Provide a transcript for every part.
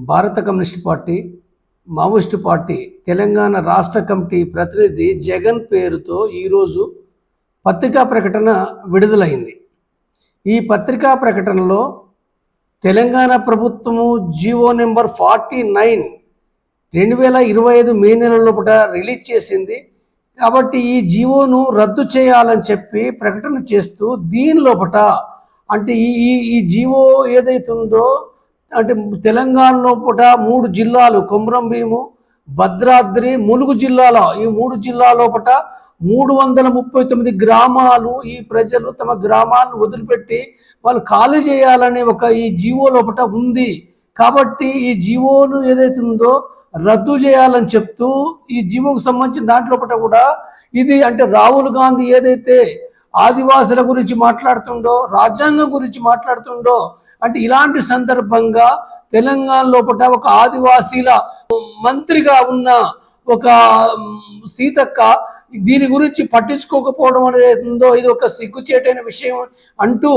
భారత communist party, Maoist party Telangana రాష్ట్ర committee ప్రతినిధి జగన్ పేరుతో ఈరోజు పత్రికా ప్రకటన విడుదలైంది. ఈ పత్రికా ప్రకటనలో తెలంగాణ ప్రభుత్వము జీవో నెంబర్ 49 2025 మే నెల లోపల రిలీజ్ చేసింది. కాబట్టి ఈ జీవోను రద్దు చేయాలని చెప్పి ప్రకటన చేస్తూ దీని లోపల అంటే ఈ జీవో ఏదైతుందో అంటే తెలంగాణ లోపల 3 జిల్లాలు కొమరంభీము, భద్రాద్రి, ములుగు జిల్లాల ఈ 3 జిల్లాల లోపల 339 గ్రామాలు ఈ ప్రజలు తమ గ్రామాలను వదిలిపెట్టి వాళ్ళు ఖాళీ చేయాలనే ఒక ఈ జీవో లోపల ఉంది. కాబట్టి ఈ జీవోను ఏదైతే ఉందో రద్దు చేయాలని చెప్తూ ఈ జీవోకు సంబంధించిన దాంట్లో కూడా ఇది అంటే రాహుల్ గాంధీ ఏదైతే ఆదివాసుల గురించి మాట్లాడుతుండో, రాజ్యాంగం గురించి మాట్లాడుతుండో అంటే ఇలాంటి సందర్భంగా తెలంగాణ లోపల ఒక ఆదివాసీల మంత్రిగా ఉన్న ఒక సీతక్క దీని గురించి పట్టించుకోకపోవడం అనేది ఉందో ఇది ఒక సిగ్గుచేటైన విషయం అంటూ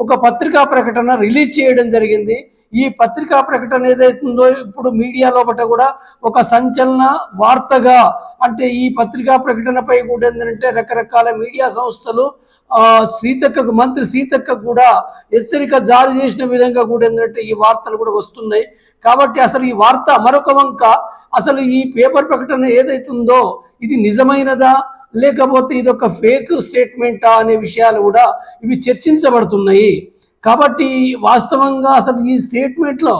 ఒక పత్రికా ప్రకటన రిలీజ్ చేయడం జరిగింది. ఈ పత్రికా ప్రకటన ఏదైతుందో ఇప్పుడు మీడియా లోపల కూడా ఒక సంచలన వార్తగా అంటే ఈ పత్రికా ప్రకటనపై కూడా ఏంటంటే రకరకాల మీడియా సంస్థలు సీతక్కకు మంత్రి సీతక్కకు కూడా హెచ్చరిక జారీ చేసిన విధంగా కూడా ఏంటంటే ఈ వార్తలు కూడా వస్తున్నాయి. కాబట్టి అసలు ఈ వార్త మరొక వంక అసలు ఈ పేపర్ ప్రకటన ఏదైతుందో ఇది నిజమైనదా లేకపోతే ఇది ఒక ఫేక్ స్టేట్మెంటా అనే విషయాలు కూడా ఇవి చర్చించబడుతున్నాయి. కాబట్టి వాస్తవంగా అసలు ఈ స్టేట్మెంట్లో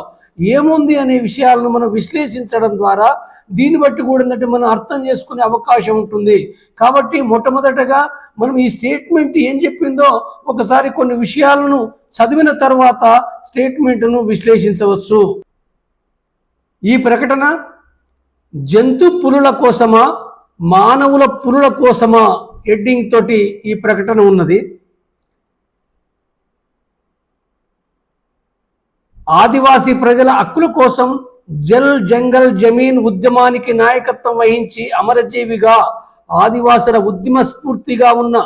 ఏముంది అనే విషయాలను మనం విశ్లేషించడం ద్వారా దీన్ని బట్టి కూడా ఏంటంటే మనం అర్థం చేసుకునే అవకాశం ఉంటుంది. కాబట్టి మొట్టమొదటగా మనం ఈ స్టేట్మెంట్ ఏం చెప్పిందో ఒకసారి కొన్ని విషయాలను చదివిన తర్వాత స్టేట్మెంట్ను విశ్లేషించవచ్చు. ఈ ప్రకటన జంతు పులుల కోసమా మానవుల పులుల కోసమా హెడ్డింగ్ తోటి ఈ ప్రకటన ఉన్నది. ఆదివాసీ ప్రజల హక్కుల కోసం జల్ జంగల్ జమీన్ ఉద్యమానికి నాయకత్వం వహించి అమరజీవిగా ఆదివాసుల ఉద్యమ స్ఫూర్తిగా ఉన్న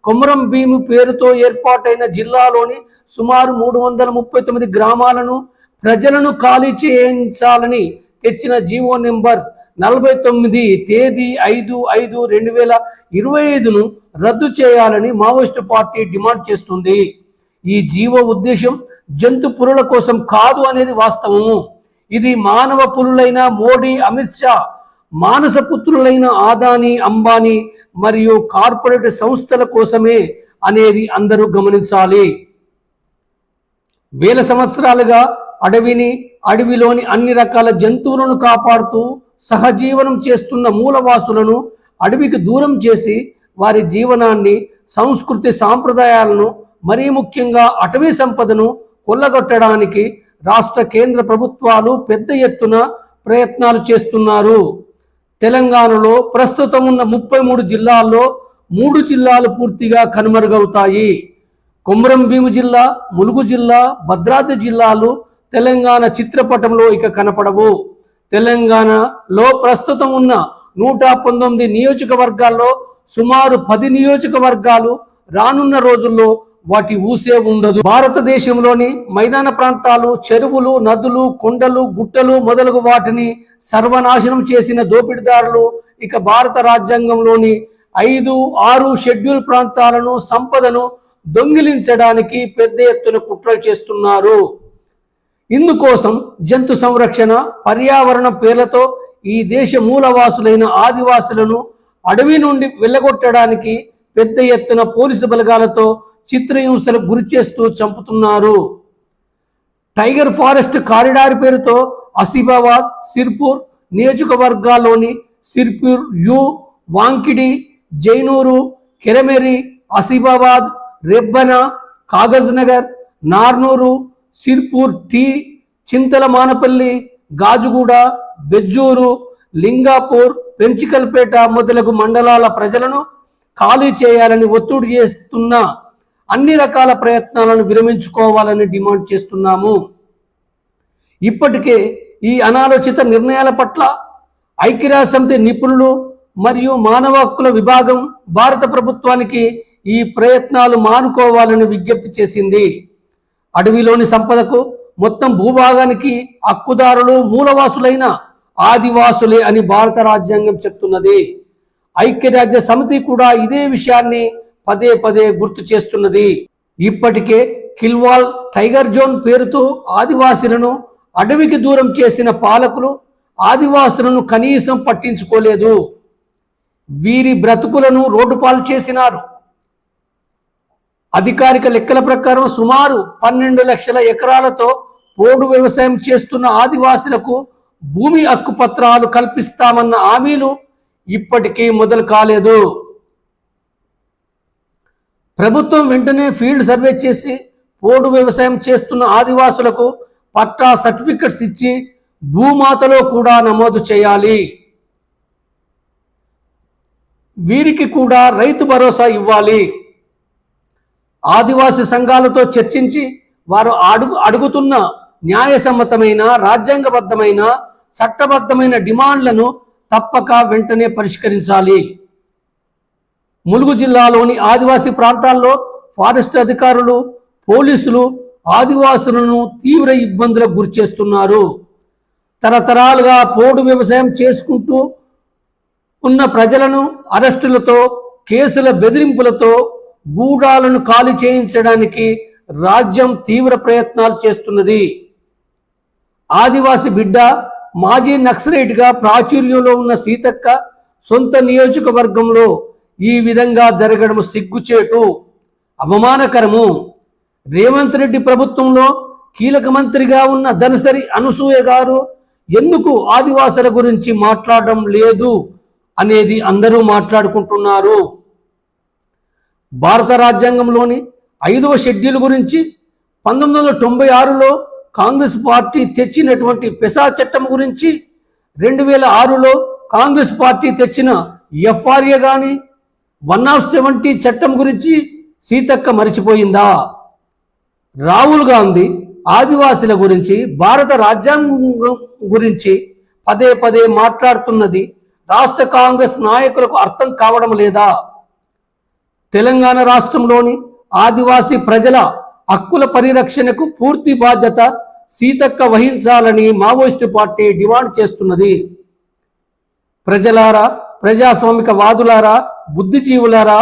కొమరంభీము పేరుతో ఏర్పాటైన జిల్లాలోని సుమారు 339 గ్రామాలను ప్రజలను ఖాళీ చేయించాలని తెచ్చిన జీవో నెంబర్ 49 తేదీ 5/5/2025ను రద్దు చేయాలని మావోయిస్టు పార్టీ డిమాండ్ చేస్తుంది. ఈ జీవో ఉద్దేశం జంతు పులుల కోసం కాదు అనేది వాస్తవము. ఇది మానవ పులులైన మోడీ, అమిత్ షా, మానస పుత్రులైన ఆదాని, అంబానీ మరియు కార్పొరేట్ సంస్థల కోసమే అనేది అందరూ గమనించాలి. వేల సంవత్సరాలుగా అడవిలోని అన్ని రకాల జంతువులను కాపాడుతూ సహజీవనం చేస్తున్న మూలవాసులను అడవికి దూరం చేసి వారి జీవనాన్ని, సంస్కృతి, సాంప్రదాయాలను మరీ ముఖ్యంగా అటవీ సంపదను కొల్లగొట్టడానికి రాష్ట్ర కేంద్ర ప్రభుత్వాలు పెద్ద ఎత్తున ప్రయత్నాలు చేస్తున్నారు. తెలంగాణలో ప్రస్తుతం ఉన్న 33 జిల్లాల్లో 3 జిల్లాలు పూర్తిగా కనుమరుగవుతాయి. కొమరంభీము జిల్లా, ములుగు జిల్లా, భద్రాద్రి జిల్లాలు తెలంగాణ చిత్రపటంలో ఇక కనపడవు. తెలంగాణలో ప్రస్తుతం ఉన్న 119 నియోజకవర్గాల్లో సుమారు 10 నియోజకవర్గాలు రానున్న రోజుల్లో వాటి ఊసే ఉండదు. భారతదేశంలోని మైదాన ప్రాంతాలు, చెరువులు, నదులు, కొండలు, గుట్టలు మొదలగు వాటిని సర్వనాశనం చేసిన దోపిడీదారులు ఇక భారత రాజ్యాంగంలోని 5, 6 షెడ్యూల్ ప్రాంతాలను, సంపదను దొంగిలించడానికి పెద్ద ఎత్తున కుట్రలు చేస్తున్నారు. ఇందుకోసం జంతు సంరక్షణ, పర్యావరణ పేర్లతో ఈ దేశ మూలవాసులైన ఆదివాసులను అడవి నుండి వెళ్ళగొట్టడానికి పెద్ద ఎత్తున పోలీసు బలగాలతో చిత్రహింసలకు గురి చేస్తూ చంపుతున్నారు. టైగర్ ఫారెస్ట్ కారిడార్ పేరుతో ఆసిఫాబాద్, సిర్పూర్ నియోజకవర్గాల్లోని సిర్పూర్ యు, వాంకిడి, జైనూరు, కెరమెరి, ఆసిఫాబాద్, రెబ్బన, కాగజ్ నగర్, నార్నూరు, సిర్పూర్ టీ, చింతల మానపల్లి, గాజుగూడ, బెజ్జూరు, లింగాపూర్, పెంచికల్పేట మొదలగు మండలాల ప్రజలను ఖాళీ చేయాలని ఒత్తిడి చేస్తున్న అన్ని రకాల ప్రయత్నాలను విరమించుకోవాలని డిమాండ్ చేస్తున్నాము. ఇప్పటికే ఈ అనాలోచిత నిర్ణయాల పట్ల ఐక్యరాజ్యసమితి నిపుణులు మరియు మానవ హక్కుల విభాగం భారత ప్రభుత్వానికి ఈ ప్రయత్నాలు మానుకోవాలని విజ్ఞప్తి చేసింది. అడవిలోని సంపదకు మొత్తం భూభాగానికి హక్కుదారులు మూలవాసులైన ఆదివాసులే అని భారత రాజ్యాంగం చెప్తున్నది. ఐక్యరాజ్య సమితి కూడా ఇదే విషయాన్ని పదే పదే గుర్తు చేస్తున్నది. ఇప్పటికే కిల్వాల్ టైగర్ జోన్ పేరుతో ఆదివాసులను అడవికి దూరం చేసిన పాలకులు ఆదివాసులను కనీసం పట్టించుకోలేదు. వీరి బ్రతుకులను రోడ్డుపాలు చేసినారు. అధికారిక లెక్కల ప్రకారం సుమారు 12 లక్షల ఎకరాలతో పోడు వ్యవసాయం చేస్తున్న ఆదివాసులకు భూమి హక్కు పత్రాలు కల్పిస్తామన్న హామీలు ఇప్పటికీ మొదలు కాలేదు. ప్రభుత్వం వెంటనే ఫీల్డ్ సర్వే చేసి పోడు వ్యవసాయం చేస్తున్న ఆదివాసులకు పట్టా సర్టిఫికెట్స్ ఇచ్చి భూమాతలో కూడా నమోదు చేయాలి. వీరికి కూడా రైతు భరోసా ఇవ్వాలి. ఆదివాసీ సంఘాలతో చర్చించి వారు అడుగుతున్న న్యాయసమ్మతమైన రాజ్యాంగబద్ధమైన చట్టబద్ధమైన డిమాండ్లను తప్పక వెంటనే పరిష్కరించాలి. ములుగు జిల్లాలోని ఆదివాసీ ప్రాంతాల్లో ఫారెస్ట్ అధికారులు పోలీసులు ఆదివాసులను తీవ్ర ఇబ్బందులకు గురిచేస్తున్నారు. తరతరాలుగా పోడు వ్యవసాయం చేసుకుంటూ ఉన్న ప్రజలను అరెస్టులతో కేసుల బెదిరింపులతో గూడాలను ఖాళీ చేయించడానికి రాజ్యం తీవ్ర ప్రయత్నాలు చేస్తున్నది. ఆదివాసి బిడ్డ మాజీ నక్సలైట్గా ప్రాచుర్యంలో ఉన్న సీతక్క సొంత నియోజకవర్గంలో ఈ విధంగా జరగడం సిగ్గుచేటు, అవమానకరము. రేవంత్ రెడ్డి ప్రభుత్వంలో కీలక మంత్రిగా ఉన్న ధనసరి అనసూయ గారు ఎందుకు ఆదివాసుల గురించి మాట్లాడడం లేదు అనేది అందరూ మాట్లాడుకుంటున్నారు. భారత రాజ్యాంగంలోని 5వ షెడ్యూల్ గురించి 1996లో కాంగ్రెస్ పార్టీ తెచ్చినటువంటి పెసా చట్టం గురించి 2006లో కాంగ్రెస్ పార్టీ తెచ్చిన ఎఫ్ఆర్ఏ కానీ 170 చట్టం గురించి సీతక్క మరిచిపోయిందా? రాహుల్ గాంధీ ఆదివాసుల గురించి భారత రాజ్యాంగం గురించి పదే పదే మాట్లాడుతున్నది రాష్ట్ర కాంగ్రెస్ నాయకులకు అర్థం కావడం లేదా? తెలంగాణ రాష్ట్రంలోని ఆదివాసీ ప్రజల హక్కుల పరిరక్షణకు పూర్తి బాధ్యత సీతక్క వహించాలని మావోయిస్టు పార్టీ డిమాండ్ చేస్తున్నది. ప్రజలారా, ప్రజాస్వామిక వాదులారా, బుద్ధిజీవులారా,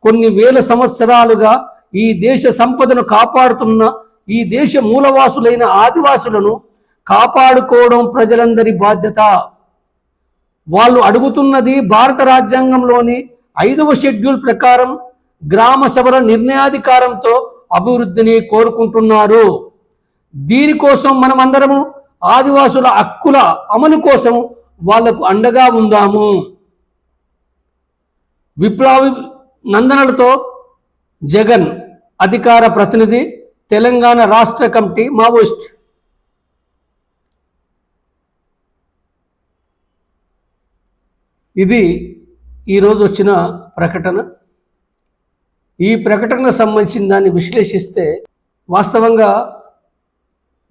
కొన్ని వేల సంవత్సరాలుగా ఈ దేశ సంపదను కాపాడుతున్న ఈ దేశ మూలవాసులైన ఆదివాసులను కాపాడుకోవడం ప్రజలందరి బాధ్యత. వాళ్ళు అడుగుతున్నది భారత రాజ్యాంగంలోని 5వ షెడ్యూల్ ప్రకారం గ్రామ సభల నిర్ణయాధికారంతో అభివృద్ధిని కోరుకుంటున్నారు. దీనికోసం మనమందరము ఆదివాసుల హక్కుల అమలు కోసం వాళ్లకు అండగా ఉందాము. విప్లవి నందనలతో జగన్, అధికార ప్రతినిధి, తెలంగాణ రాష్ట్ర కమిటీ, మావోయిస్ట్. ఇది ఈరోజు వచ్చిన ప్రకటన. ఈ ప్రకటనకు సంబంధించిన దాన్ని విశ్లేషిస్తే వాస్తవంగా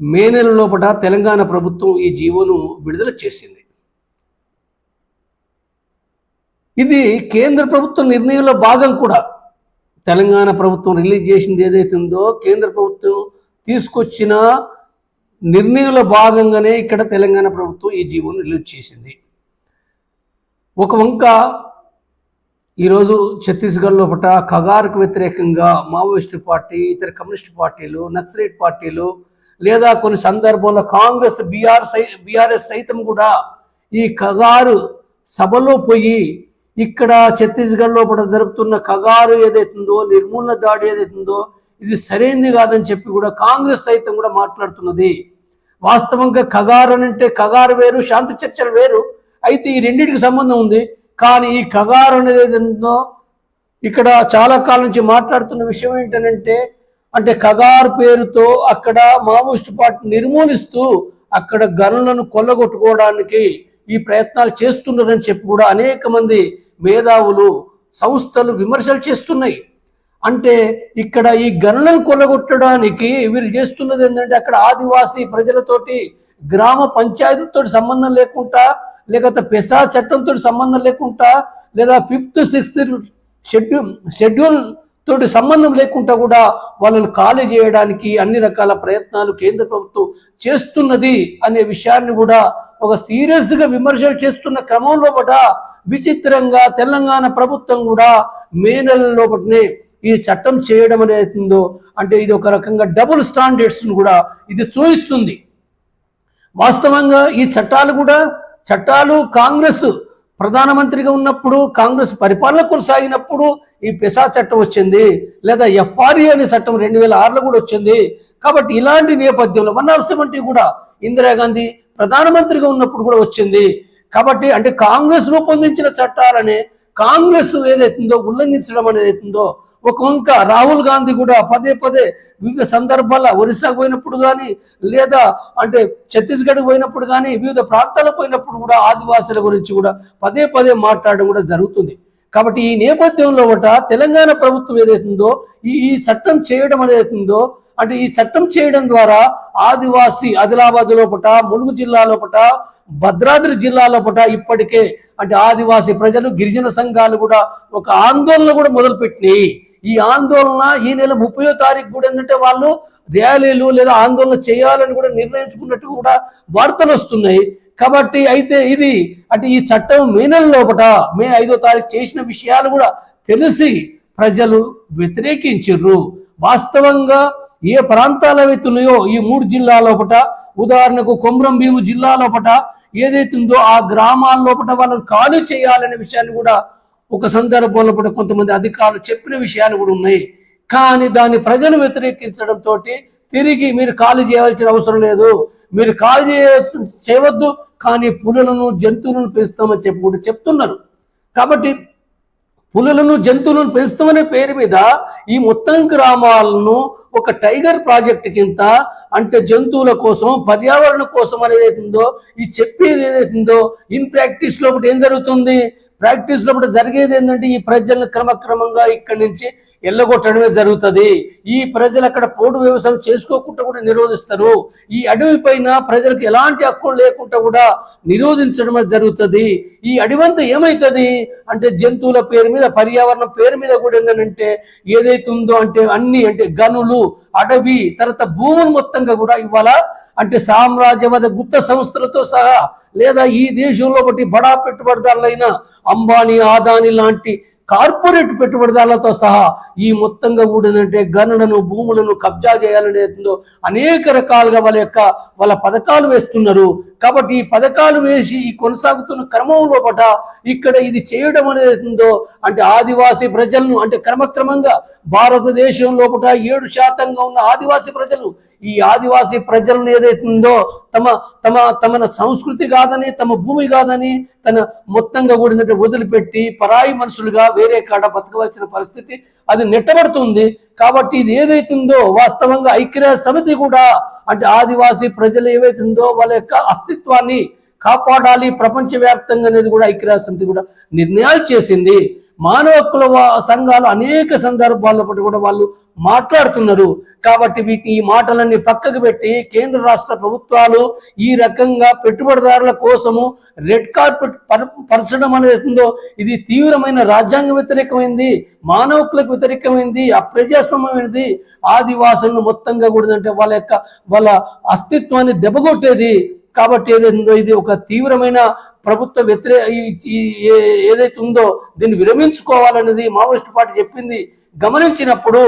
మే నెల లోపల తెలంగాణ ప్రభుత్వం ఈ జీవోను విడుదల చేసింది. ఇది కేంద్ర ప్రభుత్వ నిర్ణయంలో భాగం కూడా. తెలంగాణ ప్రభుత్వం రిలీజ్ చేసింది ఏదైతే ఉందో కేంద్ర ప్రభుత్వం తీసుకొచ్చిన నిర్ణయంలో భాగంగానే ఇక్కడ తెలంగాణ ప్రభుత్వం ఈ జీవోను రిలీజ్ చేసింది. ఒక వంక ఈరోజు ఛత్తీస్గఢ్ లోపల ఖగార్కు వ్యతిరేకంగా మావోయిస్టు పార్టీ, ఇతర కమ్యూనిస్టు పార్టీలు, నక్సలైట్ పార్టీలు, లేదా కొన్ని సందర్భంలో కాంగ్రెస్, బీఆర్ఎస్ సైతం కూడా ఈ ఖగారు సభలో పోయి ఇక్కడ ఛత్తీస్గఢ్ లోపల జరుపుతున్న ఖగారు ఏదైతుందో, నిర్మూలన దాడి ఏదైతుందో ఇది సరైనది కాదని చెప్పి కూడా కాంగ్రెస్ సైతం కూడా మాట్లాడుతున్నది. వాస్తవంగా ఖగారు అంటే ఖగారు వేరు, శాంతి చర్చలు వేరు. అయితే ఈ రెండింటికి సంబంధం ఉంది. కానీ ఈ ఖగారు అనేది ఏదో ఇక్కడ చాలా కాలం నుంచి మాట్లాడుతున్న విషయం ఏంటంటే, అంటే ఖగారు పేరుతో అక్కడ మావోయిస్టు పార్టీ నిర్మూలిస్తూ అక్కడ గనులను కొల్లగొట్టుకోవడానికి ఈ ప్రయత్నాలు చేస్తున్నారని చెప్పి కూడా అనేక మంది మేధావులు, సంస్థలు విమర్శలు చేస్తున్నాయి. అంటే ఇక్కడ ఈ గనులను కొల్లగొట్టడానికి వీళ్ళు చేస్తున్నది ఏంటంటే అక్కడ ఆదివాసీ ప్రజలతోటి, గ్రామ పంచాయతీతో సంబంధం లేకుండా, లేకపోతే పెసా చట్టంతో సంబంధం లేకుండా, లేదా 5th 6th షెడ్యూల్ తోటి సంబంధం లేకుండా కూడా వాళ్ళను ఖాళీ చేయడానికి అన్ని రకాల ప్రయత్నాలు కేంద్ర ప్రభుత్వం చేస్తున్నది అనే విషయాన్ని కూడా ఒక సీరియస్గా విమర్శలు చేస్తున్న క్రమంలో విచిత్రంగా తెలంగాణ ప్రభుత్వం కూడా మే నెల లోపలనే ఈ చట్టం చేయడం అనేది ఉందో అంటే ఇది ఒక రకంగా డబుల్ స్టాండర్డ్స్ను కూడా ఇది చూపిస్తుంది. వాస్తవంగా ఈ చట్టాలు కాంగ్రెస్ ప్రధానమంత్రిగా ఉన్నప్పుడు కాంగ్రెస్ పరిపాలన కొనసాగినప్పుడు ఈ పెసా చట్టం వచ్చింది, లేదా ఎఫ్ఆర్ఏ అనే చట్టం 2006లో కూడా వచ్చింది. కాబట్టి ఇలాంటి నేపథ్యంలో 170 కూడా ఇందిరాగాంధీ ప్రధానమంత్రిగా ఉన్నప్పుడు కూడా వచ్చింది. కాబట్టి అంటే కాంగ్రెస్ రూపొందించిన చట్టాలనే కాంగ్రెస్ ఏదైతుందో ఉల్లంఘించడం అనేది అవుతుందో ఒక వంక రాహుల్ గాంధీ కూడా పదే వివిధ సందర్భాల్లో ఒరిస్సాకు పోయినప్పుడు కానీ లేదా అంటే ఛత్తీస్గఢ్కి పోయినప్పుడు కానీ వివిధ ప్రాంతాలకు పోయినప్పుడు కూడా ఆదివాసుల గురించి కూడా పదే మాట్లాడడం కూడా జరుగుతుంది. కాబట్టి ఈ నేపథ్యంలో తెలంగాణ ప్రభుత్వం ఏదైతుందో ఈ చట్టం చేయడం అనేతుందో అంటే ఈ చట్టం చేయడం ద్వారా ఆదివాసీ ఆదిలాబాద్ లోపట, ములుగు జిల్లా లోపట, భద్రాద్రి జిల్లా లోపట ఇప్పటికే అంటే ఆదివాసీ ప్రజలు గిరిజన సంఘాలు కూడా ఒక ఆందోళన కూడా మొదలుపెట్టినాయి. ఈ ఆందోళన ఈ నెల 30వ తారీఖు కూడా ఏంటంటే వాళ్ళు ర్యాలీలు లేదా ఆందోళన చేయాలని కూడా నిర్ణయించుకున్నట్టు కూడా వార్తలు వస్తున్నాయి. కాబట్టి అయితే ఇది అంటే ఈ చట్టం మే నెల లోపట మే 5వ తారీఖు చేసిన విషయాలు కూడా తెలిసి ప్రజలు వ్యతిరేకించారు. వాస్తవంగా ఏ ప్రాంతాల ఉన్నాయో ఈ 3 జిల్లాల లోపట ఉదాహరణకు కొమ్రం భీము జిల్లా లోపట ఏదైతుందో ఆ గ్రామాల లోపల వాళ్ళని ఖాళీ చేయాలనే విషయాన్ని కూడా ఒక సందర్భంలో కొంతమంది అధికారులు చెప్పిన విషయాలు కూడా ఉన్నాయి. కానీ దాన్ని ప్రజలు వ్యతిరేకించడంతో తిరిగి మీరు ఖాళీ చేయాల్సిన అవసరం లేదు, మీరు ఖాళీ చేయవద్దు, కానీ పులులను జంతువులను పెంచుతామని చెప్పి కూడా చెప్తున్నారు. కాబట్టి పులులను జంతువులను పెంచుతామనే పేరు మీద ఈ మొత్తం గ్రామాలను ఒక టైగర్ ప్రాజెక్ట్ కింద అంటే జంతువుల కోసం పర్యావరణ కోసం అనేది ఏదైతుందో ఈ చెప్పేది ఏదైతుందో ఇన్ ప్రాక్టీస్ లోపల ఏం జరుగుతుంది, ప్రాక్టీస్ లోపల జరిగేది ఏంటంటే ఈ ప్రజలను క్రమక్రమంగా ఇక్కడి నుంచి ఎల్లగొట్టడమే జరుగుతుంది. ఈ ప్రజలు అక్కడ పోడు వ్యవసాయం చేసుకోకుండా కూడా నిరోధిస్తారు. ఈ అడవి పైన ప్రజలకు ఎలాంటి హక్కులు లేకుండా కూడా నిరోధించడం జరుగుతుంది. ఈ అడవంతా ఏమవుతుంది అంటే జంతువుల పేరు మీద పర్యావరణం పేరు మీద కూడా ఏంటంటే ఏదైతే ఉందో అంటే అన్ని అంటే గనులు అడవి తర్వాత భూములు మొత్తంగా కూడా ఇవాళ అంటే సామ్రాజ్యవాద గుప్త సంస్థలతో సహా లేదా ఈ దేశంలో బట్టి బడా పెట్టుబడిదారులైన అంబానీ ఆదానీ లాంటి కార్పొరేట్ పెట్టుబడిదారులతో సహా ఈ మొత్తంగా కూడినంటే గనులను భూములను కబ్జా చేయాలనేదో అనేక రకాలుగా వాళ్ళ పథకాలు వేస్తున్నారు. కాబట్టి ఈ పథకాలు వేసి ఈ కొనసాగుతున్న క్రమంలో ఇక్కడ ఇది చేయడం అనేది అంటే ఆదివాసీ ప్రజలను అంటే క్రమక్రమంగా భారతదేశం లోపల 7% ఉన్న ఆదివాసీ ప్రజలు ఈ ఆదివాసీ ప్రజలను ఏదైతుందో తమ సంస్కృతి కాదని తమ భూమి కాదని తన మొత్తంగా కూడా వదిలిపెట్టి పరాయి మనుషులుగా వేరే కాడ బతకవలసిన పరిస్థితి అది నెట్టబడుతుంది. కాబట్టి ఇది ఏదైతుందో వాస్తవంగా ఐక్యరాజ్య సమితి కూడా అంటే ఆదివాసీ ప్రజలు ఏవైతుందో వాళ్ళ యొక్క అస్తిత్వాన్ని కాపాడాలి ప్రపంచవ్యాప్తంగా అనేది కూడా ఐక్యరాజ్య సమితి కూడా నిర్ణయాలు చేసింది. మానవ హక్కుల సంఘాలు అనేక సందర్భాల్లో కూడా వాళ్ళు మాట్లాడుతున్నారు. కాబట్టి ఈ మాటలన్నీ పక్కకు పెట్టి కేంద్ర రాష్ట్ర ప్రభుత్వాలు ఈ రకంగా పెట్టుబడిదారుల కోసము రెడ్ కార్పెట్ పరచడం అనేది ఇది తీవ్రమైన రాజ్యాంగ వ్యతిరేకమైంది, మానవ హక్కులకు వ్యతిరేకమైంది, అప్రజాస్వామ్యమైనది, ఆదివాసులను మొత్తంగా కూడా అంటే వాళ్ళ అస్తిత్వాన్ని దెబ్బగొట్టేది. కాబట్టి ఏదైతుందో ఇది ఒక తీవ్రమైన ప్రభుత్వ ఏదైతే ఉందో దీన్ని విరమించుకోవాలనేది మావోయిస్ట్ పార్టీ చెప్పింది. గమనించినప్పుడు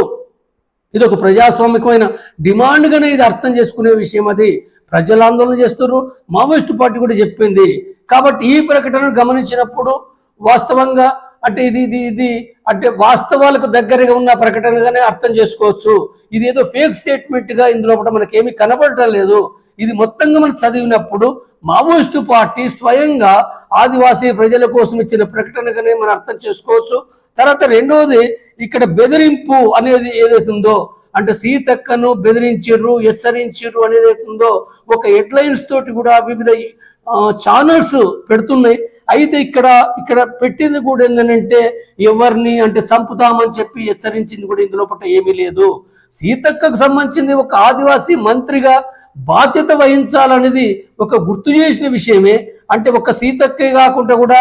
ఇది ఒక ప్రజాస్వామికమైన డిమాండ్గానే ఇది అర్థం చేసుకునే విషయం. అది ప్రజలు ఆందోళన చేస్తున్నారు, మావోయిస్ట్ పార్టీ కూడా చెప్పింది. కాబట్టి ఈ ప్రకటనను గమనించినప్పుడు వాస్తవంగా అంటే ఇది అంటే వాస్తవాలకు దగ్గరగా ఉన్న ప్రకటనగానే అర్థం చేసుకోవచ్చు. ఇది ఏదో ఫేక్ స్టేట్మెంట్గా ఇందులో మనకేమీ కనబడటం లేదు. ఇది మొత్తంగా మనం చదివినప్పుడు మావోయిస్టు పార్టీ స్వయంగా ఆదివాసీ ప్రజల కోసం ఇచ్చిన ప్రకటనగానే మనం అర్థం చేసుకోవచ్చు. తర్వాత రెండోది ఇక్కడ బెదిరింపు అనేది ఏదైతుందో అంటే సీతక్కను బెదిరించిర్రు హెచ్చరించిర్రు అనేది ఏదైతుందో ఒక హెడ్లైన్స్ తోటి కూడా వివిధ ఛానల్స్ పెడుతున్నాయి. అయితే ఇక్కడ పెట్టింది కూడా ఏంటంటే ఎవరిని అంటే చంపుతామని చెప్పి హెచ్చరించింది కూడా ఇందులో ఏమీ లేదు. సీతక్కకు సంబంధించింది ఒక ఆదివాసీ మంత్రిగా బాధ్యత వహించాలనేది ఒక గుర్తు చేసిన విషయమే. అంటే ఒక సీతక్కే కాకుండా కూడా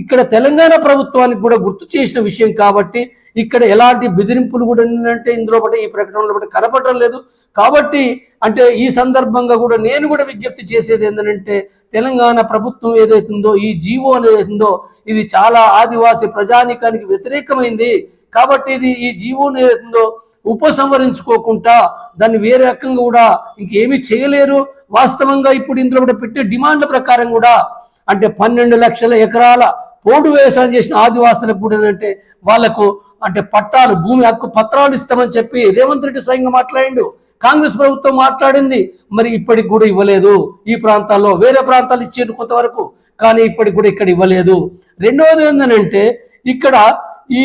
ఇక్కడ తెలంగాణ ప్రభుత్వానికి కూడా గుర్తు చేసిన విషయం కాబట్టి ఇక్కడ ఎలాంటి బెదిరింపులు కూడా ఏంటంటే ఇందులో బట్టి ఈ ప్రకటనలో బట్టి కనపడడం లేదు. కాబట్టి అంటే ఈ సందర్భంగా కూడా నేను కూడా విజ్ఞప్తి చేసేది ఏంటంటే తెలంగాణ ప్రభుత్వం ఏదైతుందో ఈ జీవో ఏదైతుందో ఇది చాలా ఆదివాసీ ప్రజానీకానికి వ్యతిరేకమైంది. కాబట్టి ఇది ఈ జీవో ఏదైతుందో ఉపసంహరించుకోకుండా దాన్ని వేరే రకంగా కూడా ఇంకేమీ చేయలేరు. వాస్తవంగా ఇప్పుడు ఇందులో కూడా పెట్టే డిమాండ్ల ప్రకారం కూడా అంటే 12 లక్షల ఎకరాల పోడు వ్యవసాయం చేసిన ఆదివాసులకు కూడా ఏంటంటే వాళ్లకు అంటే పట్టాలు భూమి హక్కు పత్రాలు ఇస్తామని చెప్పి రేవంత్ రెడ్డి స్వయంగా మాట్లాడిండు. కాంగ్రెస్ ప్రభుత్వం మాట్లాడింది, మరి ఇప్పటికి కూడా ఇవ్వలేదు. ఈ ప్రాంతాల్లో వేరే ప్రాంతాలు ఇచ్చారు కొంతవరకు, కానీ ఇప్పటికి కూడా ఇక్కడ ఇవ్వలేదు. రెండవది ఏంటంటే ఇక్కడ ఈ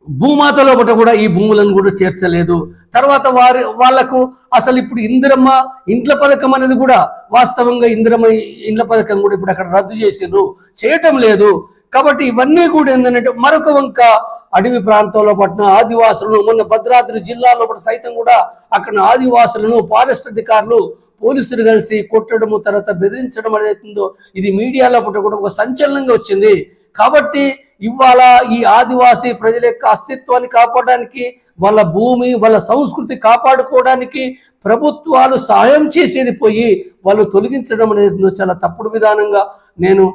భూమాతలో పట్ల కూడా ఈ భూములను కూడా చేర్చలేదు. తర్వాత వాళ్లకు అసలు ఇప్పుడు ఇందిరమ్మ ఇండ్ల పథకం అనేది కూడా వాస్తవంగా ఇందిరమ్మ ఇండ్ల పథకం కూడా ఇప్పుడు అక్కడ రద్దు చేసిండ్రు, చేయటం లేదు. కాబట్టి ఇవన్నీ కూడా ఏంటంటే మరొక వంక అడవి ప్రాంతంలో పట్టిన ఆదివాసులను మొన్న భద్రాద్రి జిల్లాలో సైతం కూడా అక్కడ ఆదివాసులను ఫారెస్ట్ అధికారులు పోలీసులు కలిసి కొట్టడము తర్వాత బెదిరించడం అనేది ఇది మీడియాలో కూడా ఒక సంచలనంగా వచ్చింది. కాబట్టి ఇవాళ ఈ ఆదివాసీ ప్రజల యొక్క అస్తిత్వాన్ని కాపాడడానికి వాళ్ళ భూమి వాళ్ళ సంస్కృతి కాపాడుకోవడానికి ప్రభుత్వాలు సాయం చేసేది పోయి వాళ్ళు తొలగించడం అనేది చాలా తప్పుడు విధానంగా నేను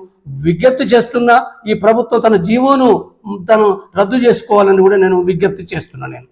విజ్ఞప్తి చేస్తున్నా. ఈ ప్రభుత్వం తన జీవోను తను రద్దు చేసుకోవాలని కూడా నేను విజ్ఞప్తి చేస్తున్నా. నేను